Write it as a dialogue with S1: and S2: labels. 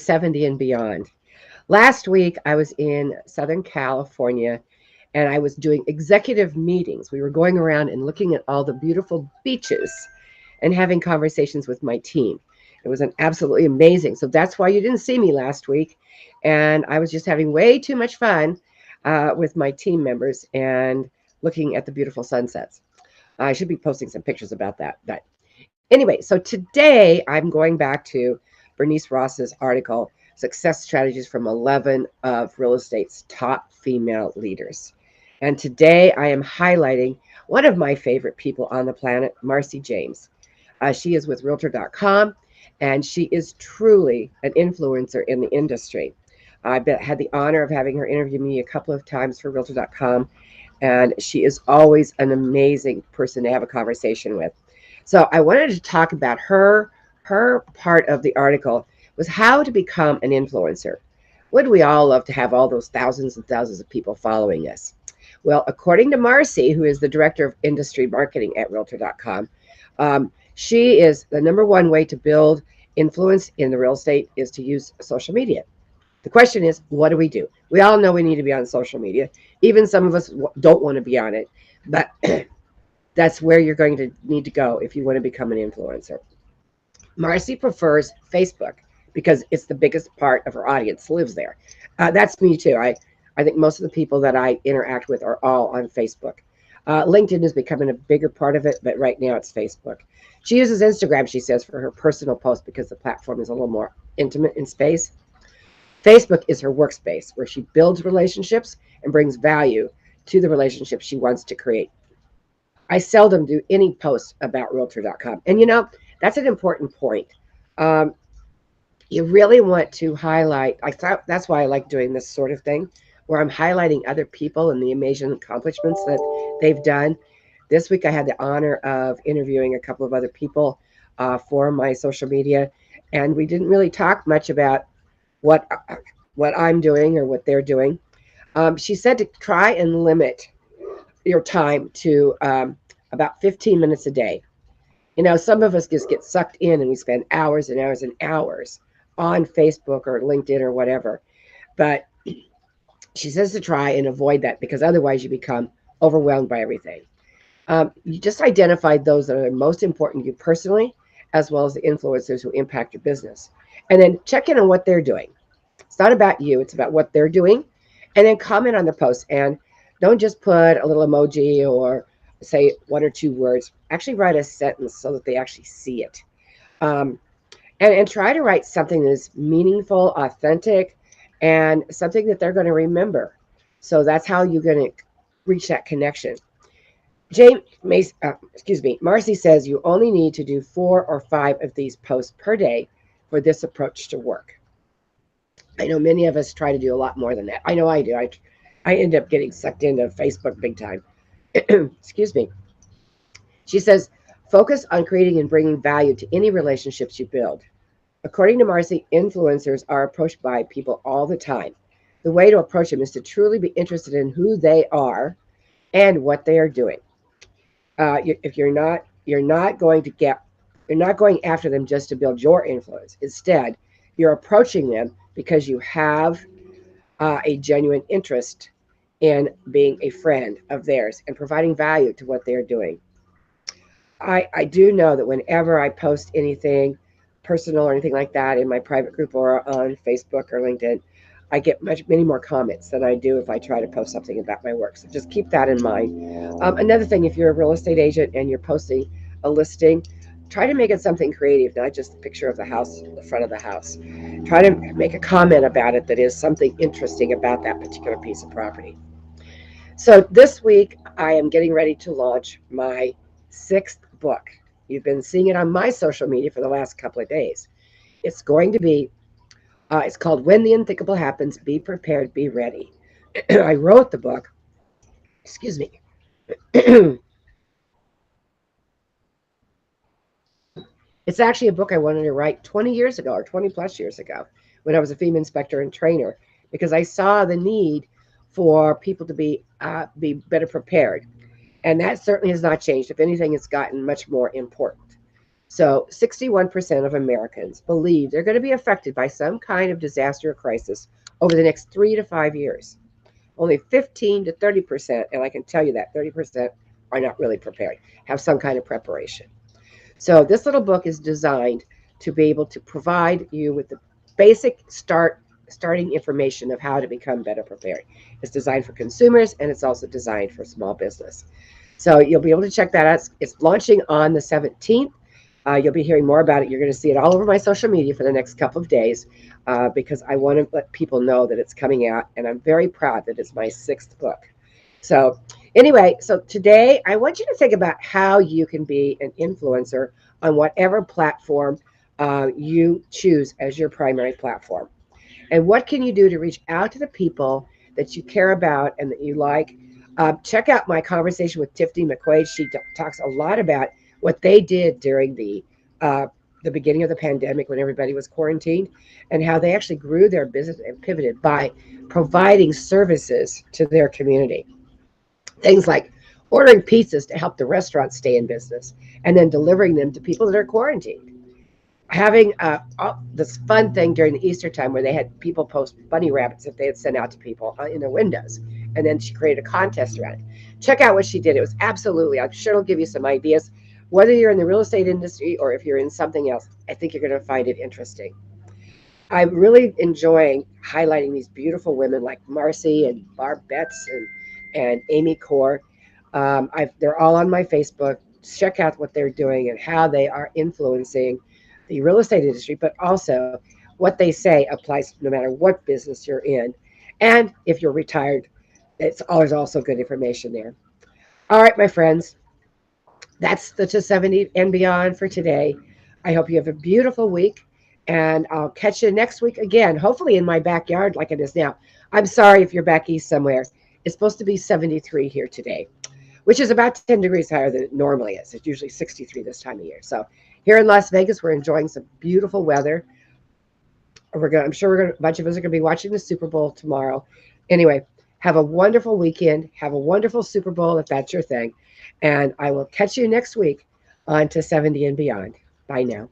S1: 70 and beyond. Last week, I was in Southern California and I was doing executive meetings. We were going around and looking at all the beautiful beaches and having conversations with my team. It was an absolutely amazing. So that's why you didn't see me last week. And I was just having way too much fun with my team members and looking at the beautiful sunsets. I should be posting some pictures about that. But anyway, so today I'm going back to Bernice Ross's article, Success Strategies from 11 of Real Estate's Top Female Leaders. And today I am highlighting one of my favorite people on the planet, Marci James. She is with Realtor.com, and she is truly an influencer in the industry. I've had the honor of having her interview me a couple of times for Realtor.com, and she is always an amazing person to have a conversation with. So I wanted to talk about her part of the article was how to become an influencer. Would we all love to have all those thousands and thousands of people following us? Well, according to Marci, who is the director of industry marketing at Realtor.com, she is the number one way to build influence in the real estate is to use social media. The question is, what do we do? We all know we need to be on social media. Even some of us don't want to be on it, but that's where you're going to need to go if you want to become an influencer. Marci prefers Facebook because it's the biggest part of her audience lives there. That's me too. I think most of the people that I interact with are all on Facebook. LinkedIn is becoming a bigger part of it, but right now it's Facebook. She uses Instagram, she says, for her personal posts because the platform is a little more intimate in space. Facebook is her workspace where she builds relationships and brings value to the relationships she wants to create. I seldom do any posts about Realtor.com. And that's an important point. You really want to highlight, I thought that's why I like doing this sort of thing, where I'm highlighting other people and the amazing accomplishments that they've done. This week I had the honor of interviewing a couple of other people for my social media, and we didn't really talk much about what I'm doing or what they're doing. She said to try and limit your time to about 15 minutes a day. Some of us just get sucked in and we spend hours and hours and hours on Facebook or LinkedIn or whatever. But she says to try and avoid that because otherwise you become overwhelmed by everything. You just identify those that are most important to you personally, as well as the influencers who impact your business. And then check in on what they're doing. It's not about you, it's about what they're doing. And then comment on the post. And don't just put a little emoji or say one or two words. Actually write a sentence so that they actually see it. And try to write something that is meaningful, authentic, and something that they're going to remember. So that's how you're going to reach that connection. Marci says you only need to do 4 or 5 of these posts per day for this approach to work. I know many of us try to do a lot more than that. I know I do. I end up getting sucked into Facebook big time. Excuse me. She says, focus on creating and bringing value to any relationships you build. According to Marci, influencers are approached by people all the time. The way to approach them is to truly be interested in who they are and what they are doing. If you're not going after them just to build your influence. Instead, you're approaching them because you have a genuine interest in being a friend of theirs and providing value to what they're doing. I do know that whenever I post anything personal or anything like that in my private group or on Facebook or LinkedIn, I get many more comments than I do if I try to post something about my work. So just keep that in mind. Another thing, if you're a real estate agent and you're posting a listing, try to make it something creative, not just a picture of the house, the front of the house. Try to make a comment about it that is something interesting about that particular piece of property. So this week, I am getting ready to launch my 6th book. You've been seeing it on my social media for the last couple of days. It's going to be, it's called When the Unthinkable Happens, Be Prepared, Be Ready. I wrote the book, excuse me. It's actually a book I wanted to write 20 years ago or 20 plus years ago when I was a FEMA inspector and trainer, because I saw the need for people to be better prepared. And that certainly has not changed. If anything, it's gotten much more important. So 61% of Americans believe they're going to be affected by some kind of disaster or crisis over the next 3 to 5 years. Only 15 to 30%, and I can tell you that 30% are not really prepared, have some kind of preparation. So this little book is designed to be able to provide you with the basic starting information of how to become better prepared. It's designed for consumers and it's also designed for small business. So you'll be able to check that out. It's launching on the 17th. You'll be hearing more about it. You're going to see it all over my social media for the next couple of days because I want to let people know that it's coming out. And I'm very proud that it's my sixth book. So, anyway, so today I want you to think about how you can be an influencer on whatever platform you choose as your primary platform. And what can you do to reach out to the people that you care about and that you like? Check out my conversation with Tiffany McQuaid. She talks a lot about what they did during the beginning of the pandemic when everybody was quarantined, and how they actually grew their business and pivoted by providing services to their community. Things like ordering pizzas to help the restaurants stay in business, and then delivering them to people that are quarantined. Having this fun thing during the Easter time where they had people post bunny rabbits that they had sent out to people in their windows. And then she created a contest around it. Check out what she did. It was absolutely, I'm sure it'll give you some ideas. Whether you're in the real estate industry or if you're in something else, I think you're going to find it interesting. I'm really enjoying highlighting these beautiful women like Marci and Barb Betts and Amy Core. They're all on my Facebook. Check out what they're doing and how they are influencing the real estate industry, but also what they say applies no matter what business you're in. And if you're retired, it's always also good information there. All right, my friends, that's the to 70 and beyond for today. I hope you have a beautiful week, and I'll catch you next week again, hopefully in my backyard like it is now. I'm sorry if you're back east somewhere. It's supposed to be 73 here today, which is about 10 degrees higher than it normally is. It's usually 63 this time of year. So here in Las Vegas, we're enjoying some beautiful weather. I'm sure a bunch of us are going to be watching the Super Bowl tomorrow. Anyway, have a wonderful weekend. Have a wonderful Super Bowl if that's your thing. And I will catch you next week on to 70 and beyond. Bye now.